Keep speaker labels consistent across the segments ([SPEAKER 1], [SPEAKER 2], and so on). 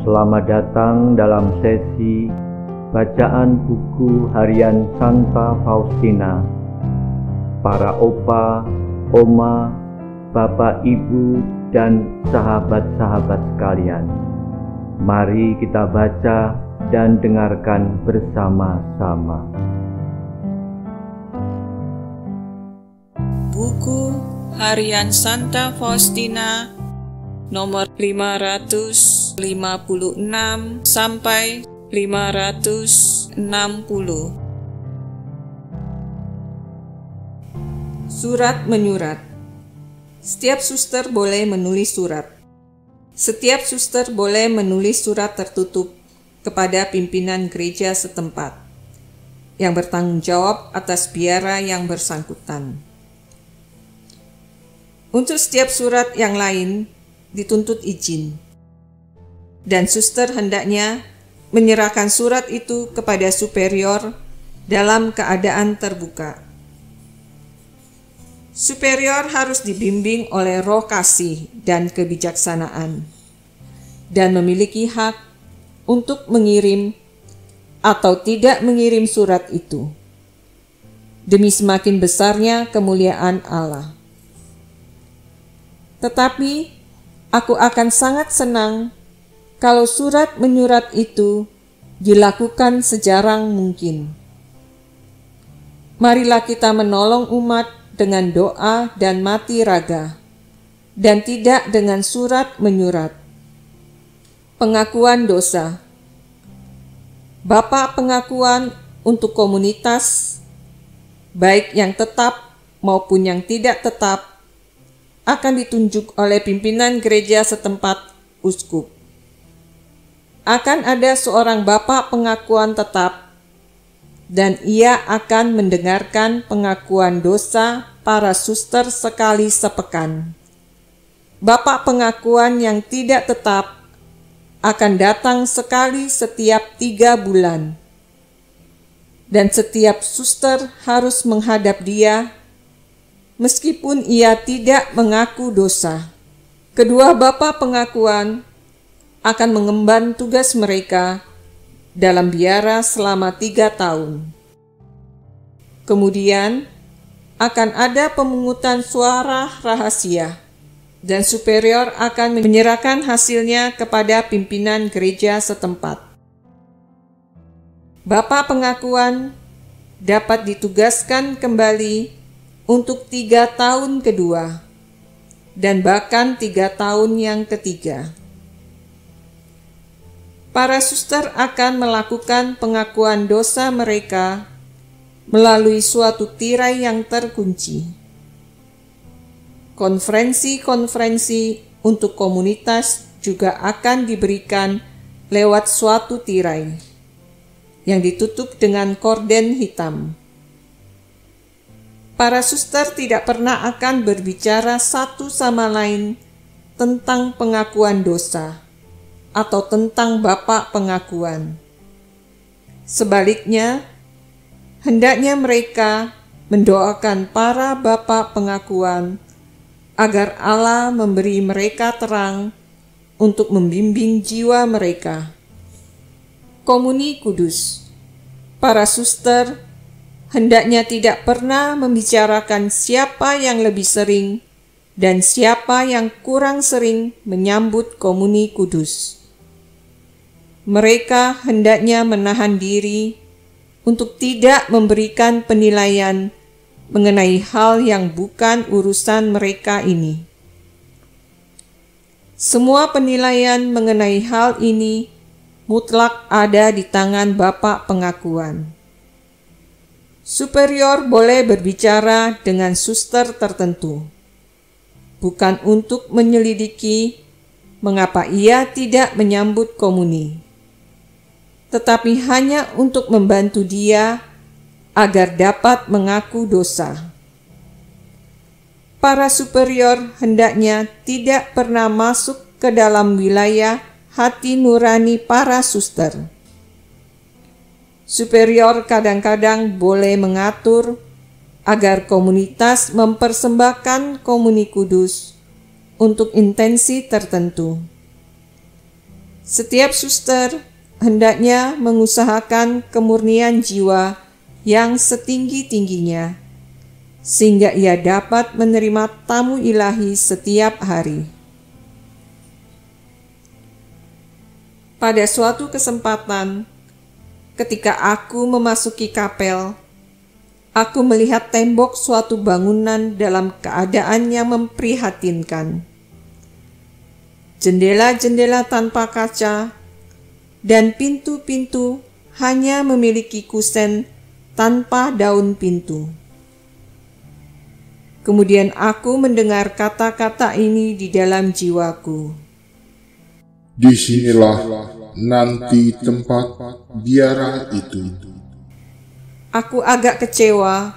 [SPEAKER 1] Selamat datang dalam sesi bacaan buku harian Santa Faustina. Para opa, oma, bapak, ibu, dan sahabat-sahabat sekalian, mari kita baca dan dengarkan bersama-sama.
[SPEAKER 2] Buku harian Santa Faustina nomor 556 sampai 560. Surat menyurat. Setiap suster boleh menulis surat. Setiap suster boleh menulis surat tertutup kepada pimpinan gereja setempat yang bertanggung jawab atas biara yang bersangkutan. Untuk setiap surat yang lain dituntut izin, dan suster hendaknya menyerahkan surat itu kepada superior dalam keadaan terbuka. Superior harus dibimbing oleh roh kasih dan kebijaksanaan, dan memiliki hak untuk mengirim atau tidak mengirim surat itu, demi semakin besarnya kemuliaan Allah. Tetapi aku akan sangat senang kalau surat menyurat itu dilakukan sejarang mungkin. Marilah kita menolong umat dengan doa dan mati raga, dan tidak dengan surat menyurat. Pengakuan dosa. Bapa pengakuan untuk komunitas, baik yang tetap maupun yang tidak tetap, akan ditunjuk oleh pimpinan gereja setempat, uskup. Akan ada seorang bapa pengakuan tetap, dan ia akan mendengarkan pengakuan dosa para suster sekali sepekan. Bapa pengakuan yang tidak tetap akan datang sekali setiap 3 bulan, dan setiap suster harus menghadap dia meskipun ia tidak mengaku dosa. Kedua bapa pengakuan akan mengemban tugas mereka dalam biara selama 3 tahun. Kemudian akan ada pemungutan suara rahasia, dan superior akan menyerahkan hasilnya kepada pimpinan gereja setempat. Bapa pengakuan dapat ditugaskan kembali untuk 3 tahun kedua, dan bahkan 3 tahun yang ketiga. Para suster akan melakukan pengakuan dosa mereka melalui suatu tirai yang terkunci. Konferensi-konferensi untuk komunitas juga akan diberikan lewat suatu tirai yang ditutup dengan korden hitam. Para suster tidak pernah akan berbicara satu sama lain tentang pengakuan dosa atau tentang bapa pengakuan. Sebaliknya, hendaknya mereka mendoakan para bapa pengakuan agar Allah memberi mereka terang untuk membimbing jiwa mereka. Komuni Kudus. Para suster hendaknya tidak pernah membicarakan siapa yang lebih sering dan siapa yang kurang sering menyambut komuni kudus. Mereka hendaknya menahan diri untuk tidak memberikan penilaian mengenai hal yang bukan urusan mereka ini. Semua penilaian mengenai hal ini mutlak ada di tangan bapa pengakuan. Superior boleh berbicara dengan suster tertentu, bukan untuk menyelidiki mengapa ia tidak menyambut komuni, tetapi hanya untuk membantu dia agar dapat mengaku dosa. Para superior hendaknya tidak pernah masuk ke dalam wilayah hati nurani para suster. Superior kadang-kadang boleh mengatur agar komunitas mempersembahkan komuni kudus untuk intensi tertentu. Setiap suster hendaknya mengusahakan kemurnian jiwa yang setinggi-tingginya, sehingga ia dapat menerima tamu ilahi setiap hari. Pada suatu kesempatan, ketika aku memasuki kapel, aku melihat tembok suatu bangunan dalam keadaan yang memprihatinkan. Jendela-jendela tanpa kaca dan pintu-pintu hanya memiliki kusen tanpa daun pintu. Kemudian aku mendengar kata-kata ini di dalam jiwaku.
[SPEAKER 3] Disinilah nanti tempat biara itu.
[SPEAKER 2] Aku agak kecewa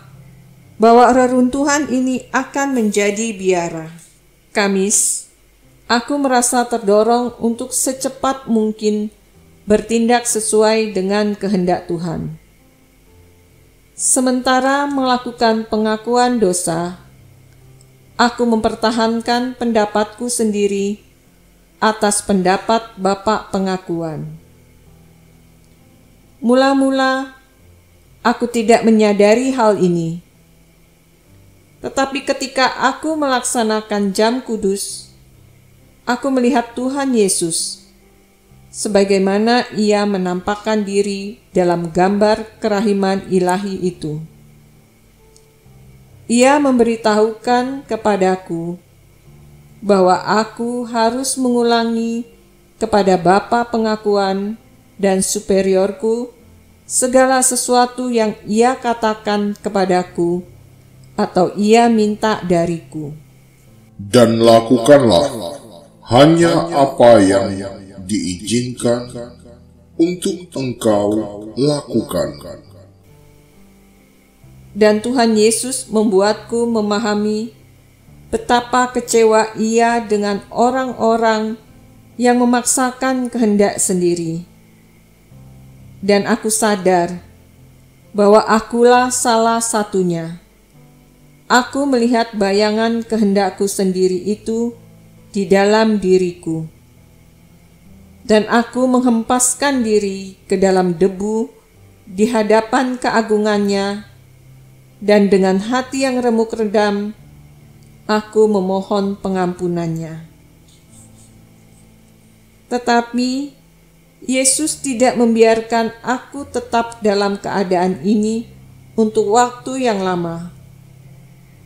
[SPEAKER 2] bahwa reruntuhan ini akan menjadi biara. Kamis, aku merasa terdorong untuk secepat mungkin bertindak sesuai dengan kehendak Tuhan. Sementara melakukan pengakuan dosa, aku mempertahankan pendapatku sendiri atas pendapat Bapak pengakuan. Mula-mula, aku tidak menyadari hal ini. Tetapi ketika aku melaksanakan jam kudus, aku melihat Tuhan Yesus sebagaimana ia menampakkan diri dalam gambar kerahiman ilahi itu. Ia memberitahukan kepadaku bahwa aku harus mengulangi kepada Bapa pengakuan dan superiorku segala sesuatu yang ia katakan kepadaku atau ia minta dariku.
[SPEAKER 3] Dan lakukanlah hanya apa yang diizinkan untuk engkau lakukan.
[SPEAKER 2] Dan Tuhan Yesus membuatku memahami betapa kecewa ia dengan orang-orang yang memaksakan kehendak sendiri. Dan aku sadar bahwa akulah salah satunya. Aku melihat bayangan kehendakku sendiri itu di dalam diriku. Dan aku menghempaskan diri ke dalam debu di hadapan keagungannya, dan dengan hati yang remuk redam, aku memohon pengampunannya. Tetapi Yesus tidak membiarkan aku tetap dalam keadaan ini untuk waktu yang lama.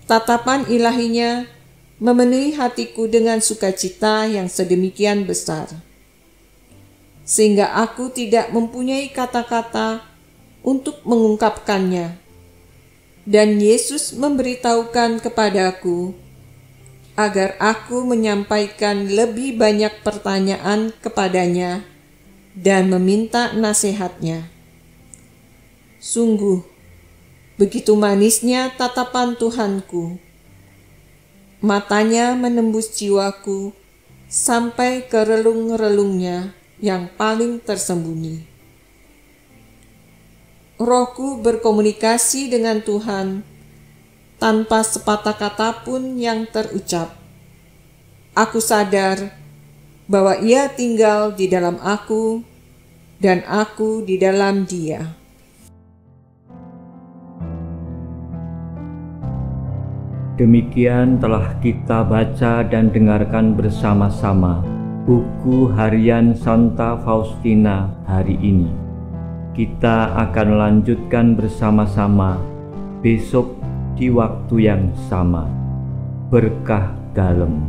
[SPEAKER 2] Tatapan ilahinya memenuhi hatiku dengan sukacita yang sedemikian besar, sehingga aku tidak mempunyai kata-kata untuk mengungkapkannya. Dan Yesus memberitahukan kepadaku agar aku menyampaikan lebih banyak pertanyaan kepadanya dan meminta nasihatnya. Sungguh, begitu manisnya tatapan Tuhanku. Matanya menembus jiwaku sampai ke relung-relungnya yang paling tersembunyi. Rohku berkomunikasi dengan Tuhan tanpa sepatah kata pun yang terucap. Aku sadar bahwa Ia tinggal di dalam aku dan aku di dalam Dia.
[SPEAKER 1] Demikian telah kita baca dan dengarkan bersama-sama buku harian Santa Faustina hari ini. Kita akan lanjutkan bersama-sama besok di waktu yang sama. Berkah dalem.